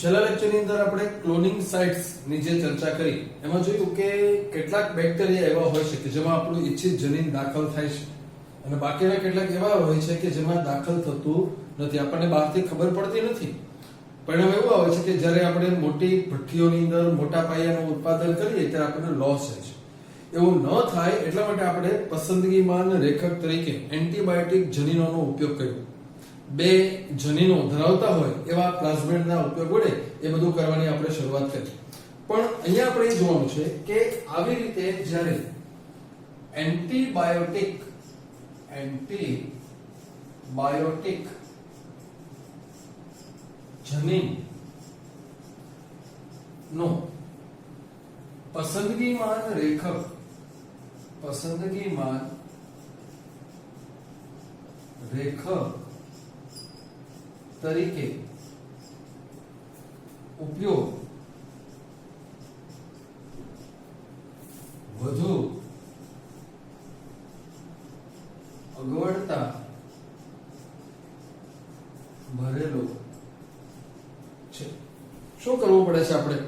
છેલ્લા લેક્ચરની અંદર આપણે ક્લોનિંગ સાઇટ્સ ની જે ચર્ચા કરી એમાં જોયું કે કેટલાક બેક્ટેરિયા એવા હોય છે કે જેમાં આપણું ઈચ્છિત જનીન દાખલ થાય છે અને બાકીના કેટલાક એવા હોય છે કે જેમાં દાખલ થતું નથી, આપણને બહારથી ખબર પડતી નથી. પરિણામ એવું આવે છે કે જ્યારે આપણે મોટી ભઠ્ઠીઓની અંદર મોટા પાયાનું ઉત્પાદન કરીએ ત્યારે આપણને લોસ થાય છે. એવું ન થાય એટલા માટે આપણે પસંદગીમાન રેખક તરીકે એન્ટીબાયોટિક જનીનોનો ઉપયોગ કર્યો. બે જનીનો ધરાવતા હોય એવા પ્લાઝમિડના ઉપયોગ વડે એ બધું કરવાની આપણે શરૂઆત કરી. પણ અહીંયા આપણે એ જોવાનું છે કે આવી રીતે જ્યારે એન્ટીબાયોટિક જનીન નો પસંદગીમાન રેખક તરીકે ઉપયોગ વધુ અગવડતા ભરેલો છે. શું કરવું પડે છે આપણે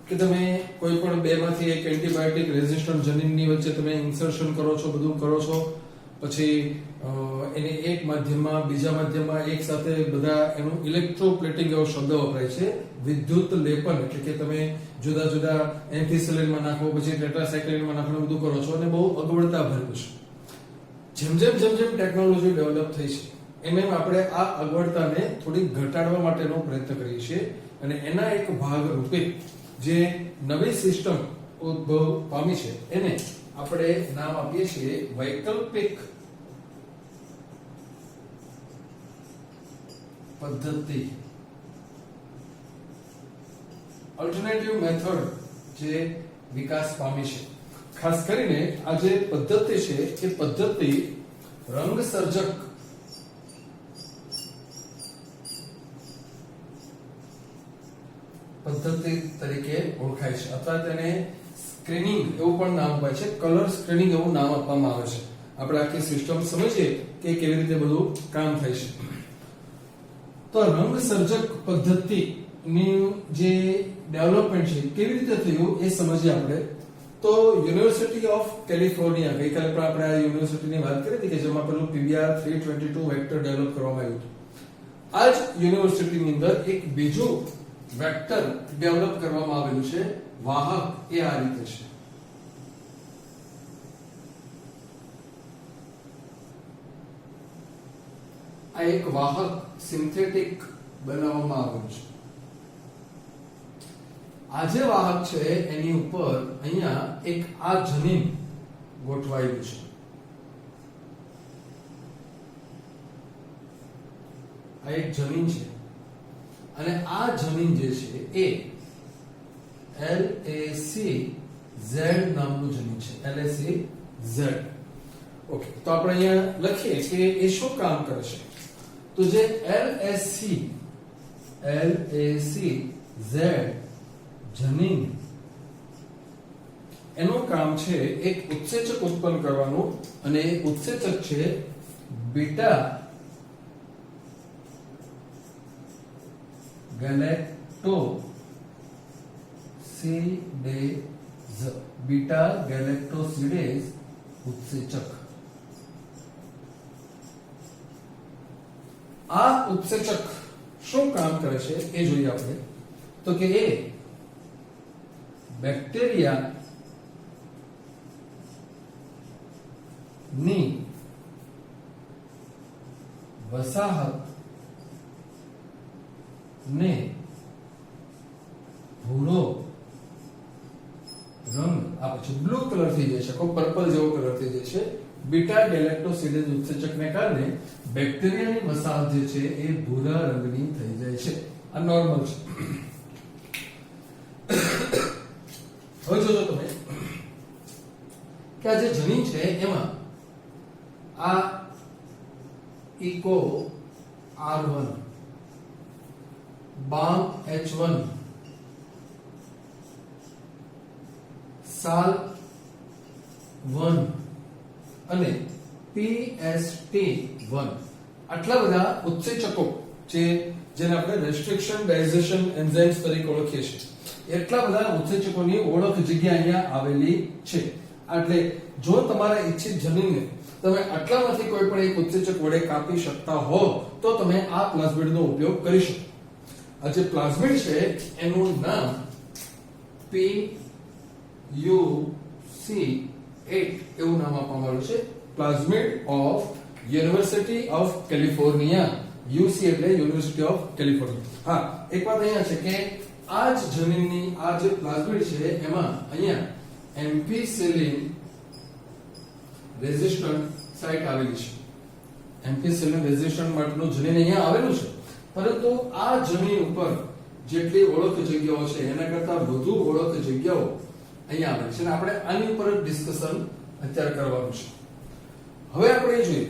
કે તમે કોઈ પણ બેમાંથી એક એન્ટીબાયોટિક રેઝિસ્ટન્ટ જનીનની વચ્ચે તમે ઇન્સર્શન કરો છો, બધું કરો છો, પછી એને એક માધ્યમમાં બીજા માધ્યમમાં એક સાથે બધા એનું ઇલેક્ટ્રોપ્લેટિંગ એવો શબ્દ વપરાય છે, વિદ્યુત લેપન, એટલે કે તમે જુદા જુદા એમ્ફિસિલિનમાં નાખો, પછી ટેટ્રાસાયક્લિનમાં નાખો, બધું કરો છો અને બહુ અગવડતા ભરેલું છે. જેમ જેમ ટેકનોલોજી ડેવલપ થઈ છે એમ આપણે આ અગવડતાને થોડી ઘટાડવા માટેનો પ્રયત્ન કરીએ છીએ અને એના એક ભાગ રૂપે જે નવી સિસ્ટમ ઉદ્ભવ પામી છે એને આપણે નામ આપીએ છીએ વૈકલ્પિક પદ્ધતિ, ઓલ્ટરનેટિવ મેથડ જે વિકાસ પામી છે. ખાસ કરીને આ જે પદ્ધતિ છે એ પદ્ધતિ રંગસર્જક પદ્ધતિ તરીકે ઓળખાય છે અથવા તેને સ્ક્રીનિંગ એવું પણ નામ અપાય છે, કલર સ્ક્રીનિંગ એવું નામ આપવામાં આવે છે. આપણે આખી સિસ્ટમ સમજીએ કે કેવી રીતે બધું કામ થાય છે. તો રંગસર્જક પદ્ધતિની જે ડેવલપમેન્ટ છે કેવી રીતે થયું એ સમજીએ આપણે. તો યુનિવર્સિટી ઓફ કેલિફોર્નિયા, ગઈકાલે પણ આપણે આ યુનિવર્સિટીની વાત કરી હતી કે જેમાં પેલું PBR 322 વેક્ટર ડેવલપ કરવામાં આવ્યું હતું. આ જ યુનિવર્સિટીની અંદર એક બીજું વેક્ટર ડેવલપ કરવામાં આવેલું છે, વાહક. એ આ રીતે છે. આ એક વાહક સિન્થેટિક બનાવવામાં આવેલું છે. આ જે વાહક છે એની ઉપર અહીંયા એક આ જનીન ગોઠવાયેલું છે. આ એક જનીન છે અને આ જનીન જે છે એ LAC-Z નામનું જનીન છે. LAC-Z. ઓકે, તો આપણે અહીંયા લખીએ કે એ શું કામ કરે છે. તો જે LAC-Z જનીન એનું કામ છે એક ઉત્સેચક ઉત્પન્ન કરવાનું અને એ ઉત્સેચક છે બીટા ગેલેક્ટોસિડેઝ ઉત્સેચક. આ ઉત્સેચક શું કામ કરે છે એ જોઈએ આપણે. તો કે એ બેક્ટેરિયા ની વસાહત ને ભૂરો રંગ આપે છે, બ્લુ કલર થઈ જાય છે, કોઈ પર્પલ જેવો કલર થઈ જાય છે. બીટા ગેલેક્ટોસિડેઝ ઉત્સેચકને કારણે બેક્ટેરિયાની વસાહત જે છે એ ભૂરા રંગની થઈ જાય છે. આ નોર્મલ છે. હવે જોજો તમે કે આ જે જનીન છે એમાં આ ઇકો R1, બામ H1, સાલ 1 અને PST1 આટલા બધા ઉત્સેચકો જે જેને આપણે રેસ્ટ્રિક્શન ડાયજેશન એન્ઝાઇમ્સ તરીકે ઓળખીએ છીએ. એટલા બધા ઉત્સેચકોની ઓળખ જગ્યા અહીંયા આવેલી છે. એટલે જો તમારા ઈચ્છિત જનીનને તમે આટલામાંથી કોઈ પણ એક ઉત્સેચક વડે કાપી શકતા હો તો તમે આ પ્લાઝમિડનો ઉપયોગ કરી શકો. આ જે પ્લાઝમિડ છે એનું નામ PUC8 એવું નામ આપવામાં આવ્યું છે. Plasmid of university of California. UC એટલે યુનિવર્સિટી ઓફ કેલિફોર્નિયા. હા, એક વાત અહીંયા છે કે આ જ જનીનની આ જે પ્લાઝમિડ છે એમાં અહીંયા એમ્ફીસિલિન રેઝિસ્ટન્ટ સાઇટ આવેલી છે. એમ્ફીસિલિન રેઝિસ્ટન્ટ માટેનું જનીન અહીંયા આવેલું છે, પરંતુ આ જનીન ઉપર જેટલી ઓળખ જગ્યાઓ છે એના કરતા વધુ ઓળખ જગ્યાઓ અહીંયા આવેલી છે અને આપણે આની ઉપર ડિસ્કશન અત્યારે કરવાનું છે. હવે આપણે જોઈએ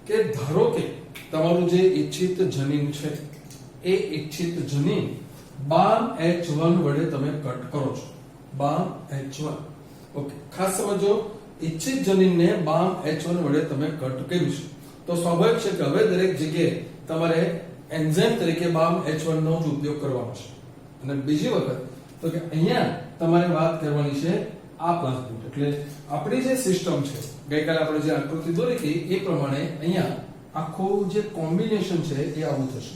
કે ધારો કે તમારું જે ઈચ્છિત જનીન છે એ ઈચ્છિત જનીન BAM-H1 વડે તમે કટ કરો છો. BAM-H1. ઓકે, ખાસ સમજો, ઈચ્છિત જનીનને BAM-H1 વડે તમે કટ કર્યું છે તો સ્વાભાવિક છે કે હવે દરેક જગ્યાએ તમારે એન્ઝાઇમ તરીકે BAM-H1 નો જ ઉપયોગ કરવાનો છે. અને બીજી વખત તો કે અહીંયા તમારે વાત કરવાની છે આ પ્લાઝમિડ. એટલે આપણી જે સિસ્ટમ છે, ગઈકાલે આપણે જે આકૃતિ દોરી હતી એ પ્રમાણે અહીંયા આખું જે કોમ્બિનેશન છે એ આવું થશે.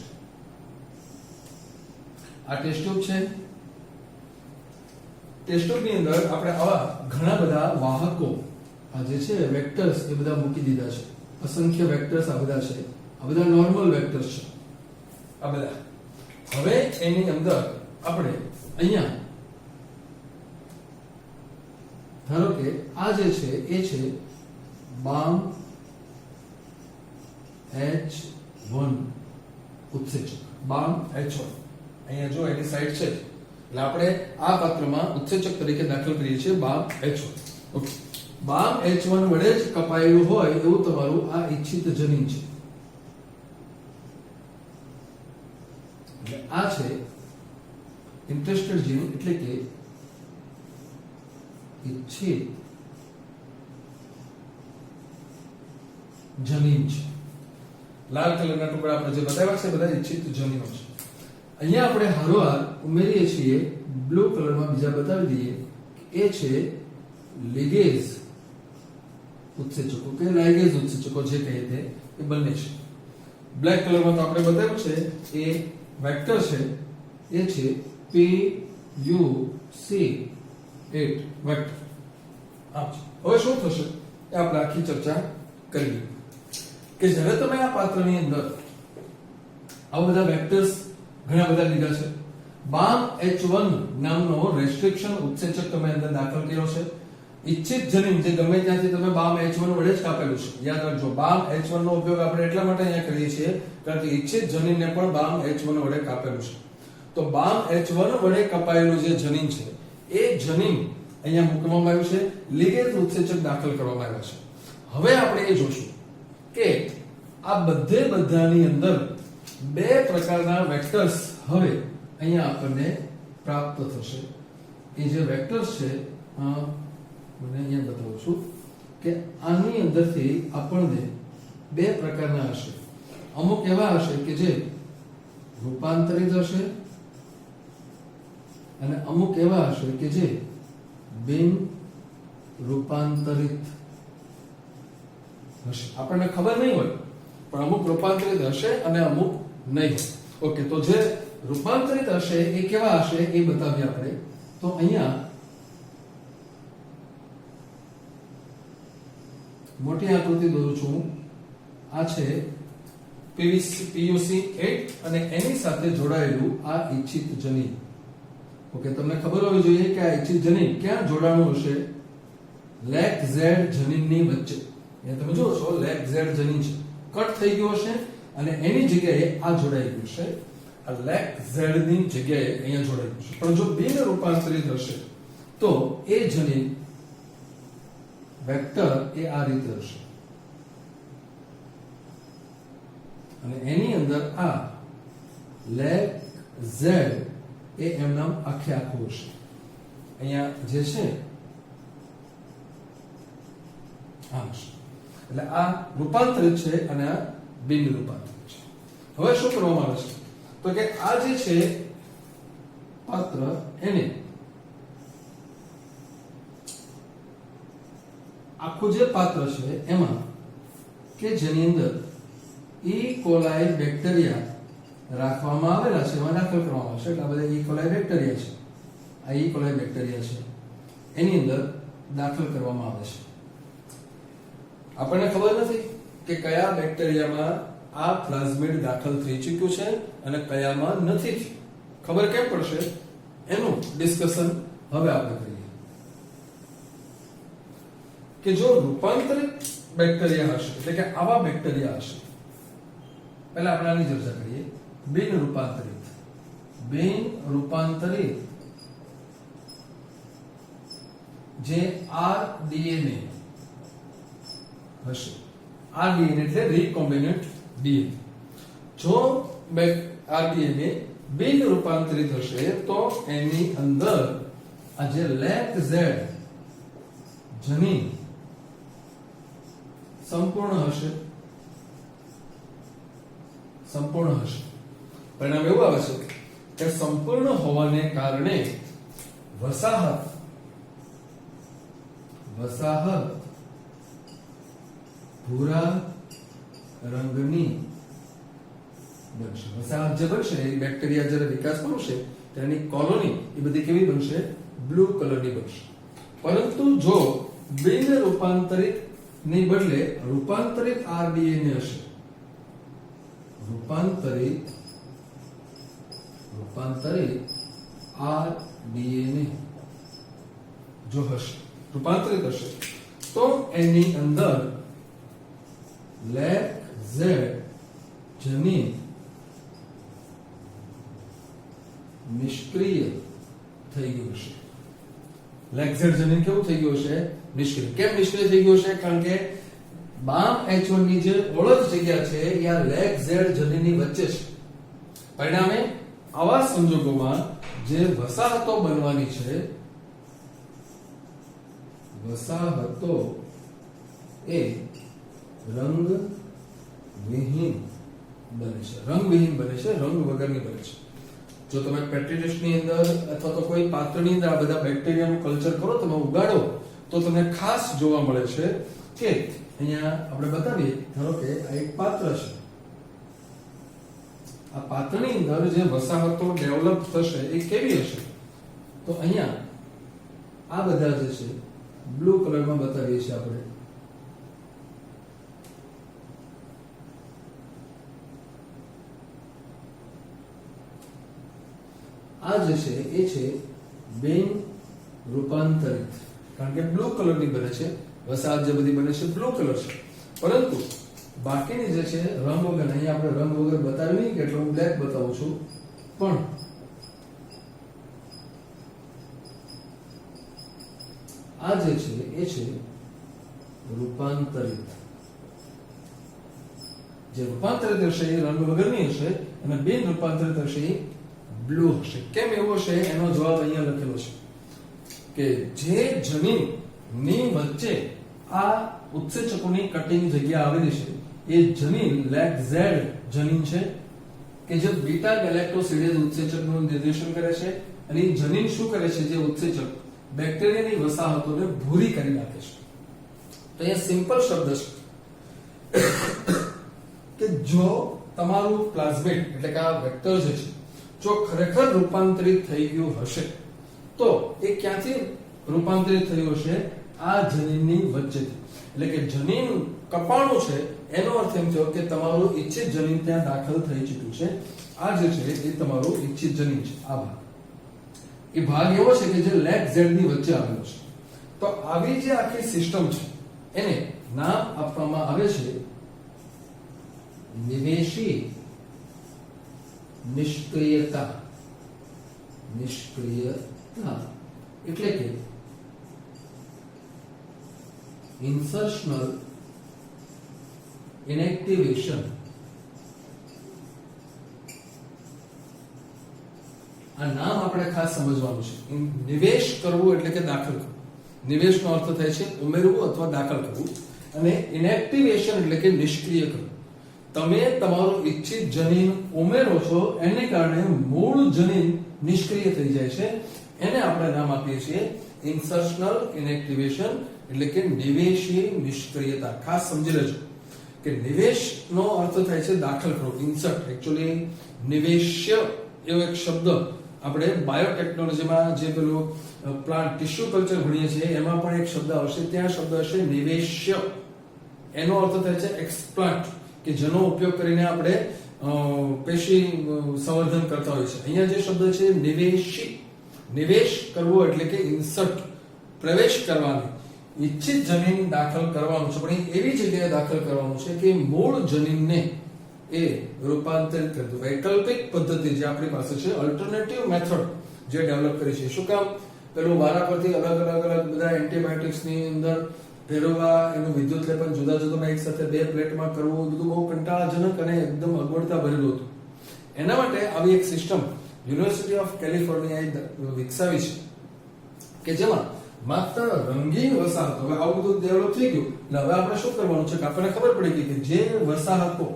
આ ટેસ્ટ ટ્યુબ છે. ટેસ્ટ ટ્યુબની અંદર આપણે આવા ઘણા બધા વાહકો, આ જે છે વેક્ટર્સ, એ બધા મૂકી દીધા છે. અસંખ્ય વેક્ટર્સ આ બધા છે. આ બધા નોર્મલ વેક્ટર્સ છે આ બધા. હવે એની અંદર આપણે અહીંયા ધારો કે આ જે છે એ છે BAM-H1 ઉત્સેચક. BAM-H1 અહીંયા જો એની સાઈડ છે એટલે આપણે આ પાત્રમાં ઉત્સેચક તરીકે દાખલ કરીએ છીએ BAM-H1. ઓકે, BAM-H1 વડે જ કપાયેલું હોય એવું તમારું આ ઈચ્છિત જનીન છે. એટલે આ છે ઇન્ટરેસ્ટેડ જીન, એટલે કે ઈચ્છિત જનીન છે. લાલ કલરના ટુકડા આપણે જે બતાવ્યા છે બધા ઈચ્છિત જનીનો છે. અહીંયા આપણે હારોહાર ઉમેરીએ છીએ બ્લુ કલરમાં બીજા બતાવી દઈએ એ છે લિગેઝ ઉત્સેચકો કે લાઇગેઝ ઉત્સેચકો જે કહીએ તે એ બંને છે. બ્લેક કલરમાં તો આપણે બતાવ્યું છે એ વેક્ટર છે, એ છે PUC8 વેક્ટર. હવે શું થશે એ આપણે આખી ચર્ચા કરીએ કે જ્યારે તમે આ પાત્રની અંદર આ બધા વેક્ટર્સ ઘણા બધા લીધા છે. BAM-H1 નામનો રેસ્ટ્રિક્શન ઉત્સેચક તમે અંદર દાખલ કર્યો છે. ઈચ્છિત જનીન જે ગમે ત્યાંથી તમે BAM-H1 વડે જ કાપેલું છે. યાદ રાખજો, BAM-H1 નો ઉપયોગ આપણે એટલા માટે અહીંયા કરીએ છીએ કારણ કે ઈચ્છિત જનીનને પણ BAM-H1 વડે કાપેલું છે. તો BAM-H1 વડે કપાયેલું જે જનીન છે એ જનીન અહીંયા મૂકવામાં આવ્યું છે, લિગેઝ ઉત્સેચક દાખલ કરવામાં આવ્યા છે. હવે આપણે એ જોશું કે આ બધાની અંદર બે પ્રકારના વેક્ટર્સ હવે અહીંયા આપણને પ્રાપ્ત થશે. એ જે વેક્ટર્સ છે મને અહીંયા બતાવું છું કે આની અંદરથી આપણને બે પ્રકારના હશે. અમુક એવા હશે કે જે રૂપાંતરિત હશે અને અમુક એવા હશે કે જે બિન રૂપાંતરિત હશે. આપણને ખબર નહીં હોય પણ અમુક રૂપાંતરિત હશે અને અમુક નહીં. ઓકે, તો જે રૂપાંતરિત હશે એ કેવા હશે એ બતાવીએ આપણે. તો અહીંયા મોટી આકૃતિ દોરું છું. આ છે PUC8 અને એની સાથે જોડાયેલું આ ઈચ્છિત જનીન. ઓકે, તમને ખબર હોવી જોઈએ કે આ ઈચ્છિત જનીન ક્યાં જોડાણું હશે? લેગ Z જનીનની વચ્ચે. એ તમે જુઓ છો લેગ Z જનીન છે, કટ થઈ ગયો હશે અને એની જગ્યાએ આ જોડાઈ ગયું છે. આ લેગ Z ની જગ્યાએ અહીંયા જોડાઈ ગયું છે. પણ જો બિન રૂપાંતરિત હશે તો એ જનીન વેક્ટર એ આ રીતે હશે અને એની અંદર આ લેગ Z એ એમ નામ આખે આખું હશે. અહીંયા જે છે આ હશે. એટલે આ રૂપાંતરિત છે અને આ બિન રૂપાંતરિત છે. હવે શું કરવામાં આવે છે? તો કે આ જે છે પાત્ર એને આખું જે પાત્ર છે એમાં કે જેની અંદર ઈ કોલાઈ બેક્ટેરિયા રાખવામાં આવેલા છે, એમાં દાખલ કરવામાં આવશે. એટલે આ બધા ઈ કોલાઈ બેક્ટેરિયા છે, આ ઈ કોલાઈ બેક્ટેરિયા છે એની અંદર દાખલ કરવામાં આવે છે. આપણને ખબર નથી કે કયા બેક્ટેરિયામાં આ પ્લાઝમિડ દાખલ થઈ ચૂક્યું છે અને કયામાં નથી થયું. ખબર કેમ પડશે એનું ડિસ્કશન હવે આપણે કરીએ. કે જો રૂપાંતરિત બેક્ટેરિયા હશે એટલે કે આવા બેક્ટેરિયા હશે, પહેલા આપણે આની ચર્ચા કરીએ. બિન રૂપાંતરિત જે RDNA હશે, RDNA એટલે રિકોમ્બિનન્ટ DNA. જો RDNA બિન રૂપાંતરિત હશે તો એની અંદર આ જે LAC-Z જનીન સંપૂર્ણ હશે. પરિણામ એવું આવે છે કે સંપૂર્ણ હોવાને કારણે વસાહત ભૂરા રંગની બનશે. વસાહત જે બનશે એ બેક્ટેરિયા જ્યારે વિકાસ પામશે તેની કોલોની એ બધી કેવી બનશે? બ્લુ કલરની બનશે. પરંતુ જો બિન રૂપાંતરિત ની બદલે રૂપાંતરિત RDNA હશે, રૂપાંતરિત RDNA જો હશે, રૂપાંતરિત હશે તો એની અંદર LAC-Z જનીન નિષ્ક્રિય થઈ ગયું હશે. LAC-Z જનીન કેવું થઈ ગયું હશે? નિષ્ક્રિય. કેમ નિષ્ક્રિય થઈ ગયું હશે? કારણ કે BAM-H1 ની જે ઓળખ જગ્યા છે એ આ LAC-Z જનીનની વચ્ચે છે. પરિણામે આવા સંજોગોમાં જે વસાહતો બનવાની છે, વસાહતો એ રંગવિહીન બને છે, રંગ વગરની બને છે. જો તમે પેટ્રી ડિશની અંદર અથવા તો કોઈ પાત્રની અંદર આ બધા બેક્ટેરિયાનું કલ્ચર કરો, તમે ઉગાડો તો તમને ખાસ જોવા મળે છે કે અહીંયા આપણે બતાવીએ, ધારો કે આ એક પાત્ર છે, આ પાત્રની અંદર જે વસાહતો ડેવલપ થશે એ કેવી હશે? તો અહીંયા આ બધા જે છે બ્લુ કલરમાં બતાવીએ છીએ આપણે. આ જે છે એ છે બિન રૂપાંતરિત, કારણ કે બ્લુ કલરની બને છે, વસાહત જે બધી બને છે બ્લુ કલર છે. પરંતુ બાકીની જે છે રંગ વગર, અહીંયા આપણે રંગ વગર બતાવ્યું નહીં, એટલે હું બ્લેક બતાવું છું, પણ આ જે છે એ છે રૂપાંતરિત. જે રૂપાંતરિત હશે એ રંગ વગરની હશે અને બિન રૂપાંતરિત હશે એ બ્લુ હશે. કેમ એવું હશે? એનો જવાબ અહીંયા લખેલો છે કે જે જનીન ની વચ્ચે આ ઉત્સેચકોની કટિંગ જગ્યા આવેલી છે એ જનીન LAC-Z જનીન છે કે જે બીટા ગેલેક્ટોસિડેઝ ઉત્સેચકનું નિર્દેશન કરે છે. અને એ જનીન શું કરે છે? જે ઉત્સેચક બેક્ટેરિયાની વસાહતોને ભૂરી કરી નાખે છે. તો અહીંયા સિમ્પલ શબ્દ છે કે જો તમારું પ્લાઝમિડ એટલે કે આ વેક્ટર જે છે જો ખરેખર રૂપાંતરિત થઈ ગયું હશે તો એ ક્યાંથી રૂપાંતરિત થયું હશે? આ જનીનની વચ્ચેથી. એટલે કે જનીન કપાણું છે એનો અર્થ એમ થયો કે તમારું ઈચ્છિત જનીન ત્યાં દાખલ થઈ ચૂક્યું છે. આ જે છે એ તમારું ઈચ્છિત જનીન છે. આ ભાગ એ ભાગ એવો છે કે જે LAC-Z ની વચ્ચે આવેલો છે. તો આવી જે આખી સિસ્ટમ છે એને નામ આપવામાં આવે છે નિવેશી નિષ્ક્રિયતા. એટલે કે ઇન્સર્શનલ ઇનેક્ટિવેશન. આ નામ આપણે ખાસ સમજવાનું છે. નિવેશ કરવું એટલે કે દાખલ કરવું. નિવેશનો અર્થ થાય છે ઉમેરવું અથવા દાખલ કરવું, અને ઇનેક્ટિવેશન એટલે કે નિષ્ક્રિય કરવું. તમે તમારું ઈચ્છિત જનીન ઉમેરો છો એને કારણે મૂળ જનીન નિષ્ક્રિય થઈ જાય છે. એને આપણે નામ આપીએ છીએ ઇન્સર્શનલ ઇનએક્ટિવેશન, એટલે કે નિવેશી નિષ્ક્રિયતા. ખાસ સમજી લેજો કે નિવેશનો અર્થ થાય છે દાખલ કરવો, ઇન્સર્ટ. એકચ્યુઅલી નિવેશ્ય એવો એક શબ્દ આપણે બાયોટેકનોલોજીમાં જે પેલું પ્લાન્ટ ટિશ્યુ કલ્ચર ભણીએ છીએ એમાં પણ એક શબ્દ આવશે, ત્યાં શબ્દ હશે નિવેશ્ય. એનો અર્થ થાય છે એક્સપ્લાન્ટ, કે જેનો ઉપયોગ કરીને આપણે પેશી સંવર્ધન કરતા હોય છે. અહીંયા જે શબ્દ છે નિવેશી, નિવેશ કરવો એટલે કે ઇન્સર્ટ, પ્રવેશ કરવાની, ઈચ્છિત જનીન દાખલ કરવાનું છે, પણ એવી જગ્યાએ દાખલ કરવાનું છે કે મૂળ જનીનને એ રૂપાંતરિત કરી દો. વૈકલ્પિક પદ્ધતિ જે આપણી પાસે છે, અલ્ટરનેટિવ મેથડ જે ડેવલપ કરી છે. શું કામ? પેલું વારા પરથી અલગ બધા એન્ટીબાયોટિક્સ ની અંદર ભેરવવા, એનું વિદ્યુત લેપન જુદા જુદા એક સાથે 2 પ્લેટમાં કરવું, બધું બહુ કંટાળાજનક અને એકદમ અગવડતા ભરેલું હતું. એના માટે આવી એક સિસ્ટમ યુનિવર્સિટી ઓફ કેલિફોર્નિયાએ વિકસાવી છે કે જેમાં માત્ર રંગીન વસાહતો, હવે આવું બધું ડેવલપ થઈ ગયું એટલે હવે આપણે શું કરવાનું છે કે આપણને ખબર પડી ગઈ કે જે વસાહતો,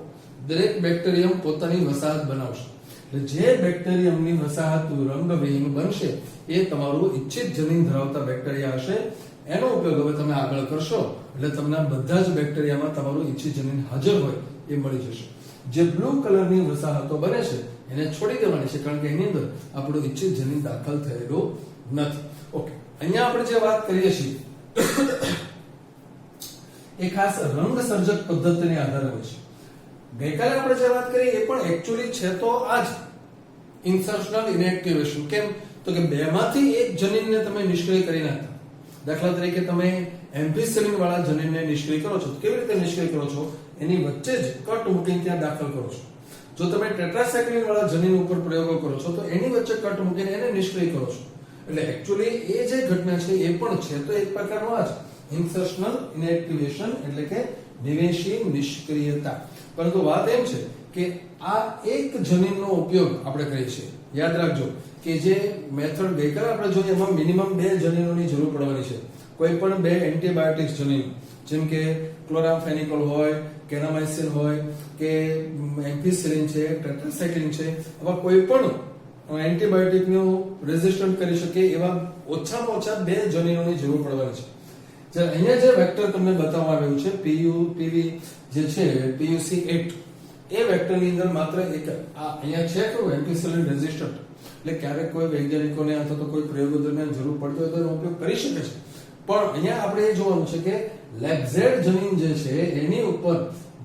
દરેક બેક્ટેરિયમ પોતાની વસાહત બનાવશે. એટલે જે બેક્ટેરિયમની વસાહત રંગવિહીન બનશે એ તમારું ઈચ્છિત જનીન ધરાવતા બેક્ટેરિયા હશે. એનો ઉપયોગ હવે તમે આગળ કરશો એટલે તમને બધા જ બેક્ટેરિયામાં તમારું ઈચ્છિત જનીન હાજર હોય એ મળી જશે. જે બ્લુ કલરની વસાહતો બને છે એને છોડી દેવાની છે, કારણ કે એની અંદર આપણું ઈચ્છિત જનીન દાખલ થયેલું નથી. ઓકે, અહીંયા આપણે જે વાત કરીએ છીએ એ ખાસ રંગ સર્જક પદ્ધતિને આધારે હોય છે. ગઈકાલે આપણે જે વાત કરી એ પણ એકચ્યુઅલી છે તો આ જ ઇન્સર્શનલ ઇનએક્ટિવેશન. કેમ? તો કે બેમાંથી એક જનીનને તમે નિષ્ક્રિય કરી નાખતા. દાખલા તરીકે તમે એમ્ફીસિલિન વાળા જનીનને નિષ્ક્રિય કરો છો. કેવી રીતે નિષ્ક્રિય કરો છો? એની વચ્ચે જ કટ મૂકીને ત્યાં દાખલ કરો છો. જો તમે ટેટ્રાસાયક્લિન વાળા જનીન ઉપર પ્રયોગો કરો છો તો એની વચ્ચે કટ મૂકીને એને નિષ્ક્રિય કરો છો. એટલે એકચ્યુઅલી એ જે ઘટના છે એ પણ છે તો એક પ્રકારનો આ જ ઇન્સર્શનલ ઇનએક્ટિવેશન, એટલે કે નિવેશી નિષ્ક્રિયતા. પરંતુ વાત એમ છે કે આ એક જનીનનો ઉપયોગ આપણે કરીએ છીએ. યાદ રાખજો કે જે મેથડ ગઈકાલે આપણે જોઈએ એમાં મિનિમમ 2 જનીનોની જરૂર પડવાની છે. કોઈ પણ 2 એન્ટીબાયોટિક્સ જનીન, જેમ કે ક્લોરામફેનિકોલ હોય, કેનામાઇસિન હોય કે એમ્ફીસિલિન છે, ટેટ્રાસાયક્લિન છે, આવા કોઈ પણ એન્ટીબાયોટિકનું રેઝિસ્ટન્ટ કરી શકે એવા ઓછામાં ઓછા 2 જનીનોની જરૂર પડવાની છે. જ્યારે અહીંયા જે વેક્ટર તમને બતાવવામાં આવ્યું છે પીવી જે છે PUC8, એ વેક્ટરની અંદર માત્ર એક આ અહીંયા છે તો એમ્ફીસિલિન રેઝિસ્ટન્ટ. એટલે ક્યારેક કોઈ વૈજ્ઞાનિકોને અથવા તો કોઈ પ્રયોગો દરમિયાન જરૂર પડતો હોય તો એનો ઉપયોગ કરી શકે છે. પણ અહીંયા આપણે એ જોવાનું છે કે લેક્ઝેડ જનીન જે છે એની ઉપર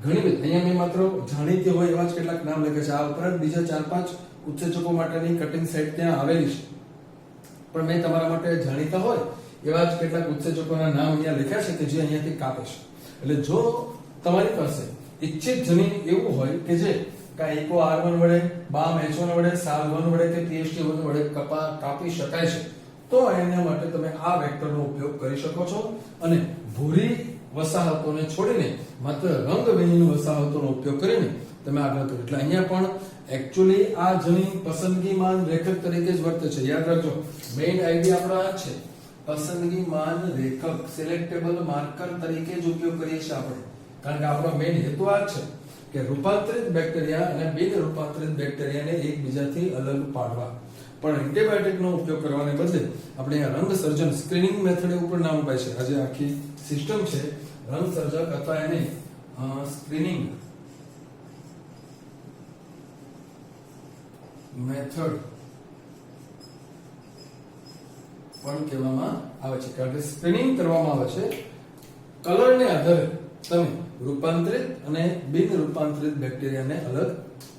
ઘણી બધી, અહીંયા મેં માત્ર જાણીતી હોય એવા જ કેટલાક નામ લખ્યા છે. આ ઉપરાંત બીજા 4-5 ઉત્સેચકો માટેની કટિંગ સાઇટ ત્યાં આવેલી છે, પણ મેં તમારા માટે જાણીતા હોય એવા જ કેટલાક ઉત્સેચકોના નામ અહીંયા લખ્યા છે કે જે અહીંયાથી કાપે છે. એટલે જો તમારી પાસે ઈચ્છિત જનીન એવું હોય કે જે કાં ઇકો R1 વડે, બામ H1 વડે, SAR1 વડે કે PHT1 વડે કાપી શકાય છે તો એના માટે તમે આ વેક્ટરનો ઉપયોગ કરી શકો છો અને ભૂરી વસાહતોને છોડીને માત્ર રંગવિહીન વસાહતોનો ઉપયોગ કરીને તમે આગળ કરો. એટલે અહીંયા પણ એકચ્યુઅલી આ જનીન પસંદગીમાન રેખક તરીકે જ વર્તે છે. યાદ રાખજો, મેઇન આઈડિયા આપણો આ છે, પસંદગીમાન રેખક, સિલેક્ટેબલ માર્કર તરીકે જ ઉપયોગ કરીએ છીએ આપણે. કારણ કે આપણો મેઇન હેતુ આ છે કે રૂપાંતરિત બેક્ટેરિયા અને બિન રૂપાંતરિત બેક્ટેરિયાને એકબીજાથી અલગ પાડવા. પણ એન્ટીબાયોટિકનો ઉપયોગ કરવાને બદલે આપણે આ રંગ સર્જન સ્ક્રીનિંગ મેથડ ઉપર નામ અપાય છે. આજે આખી સિસ્ટમ છે રંગ સર્જક અથવા એને સ્ક્રીનિંગ મેથડ પણ કહેવામાં આવે છે. કારણ કે સ્ક્રીનિંગ કરવામાં આવે છે કલરને આધારે તમે રૂપાંતરિત અને બિન રૂપાંતરિત બેક્ટેરિયાને અલગ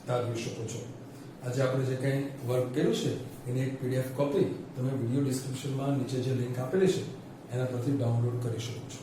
તારવી શકો છો. આજે આપણે જે કંઈ વર્ક કર્યું છે એની એક PDF કોપી તમે વિડીયો ડિસ્ક્રિપ્શનમાં નીચે જે લિંક આપેલી છે એના પરથી ડાઉનલોડ કરી શકો છો.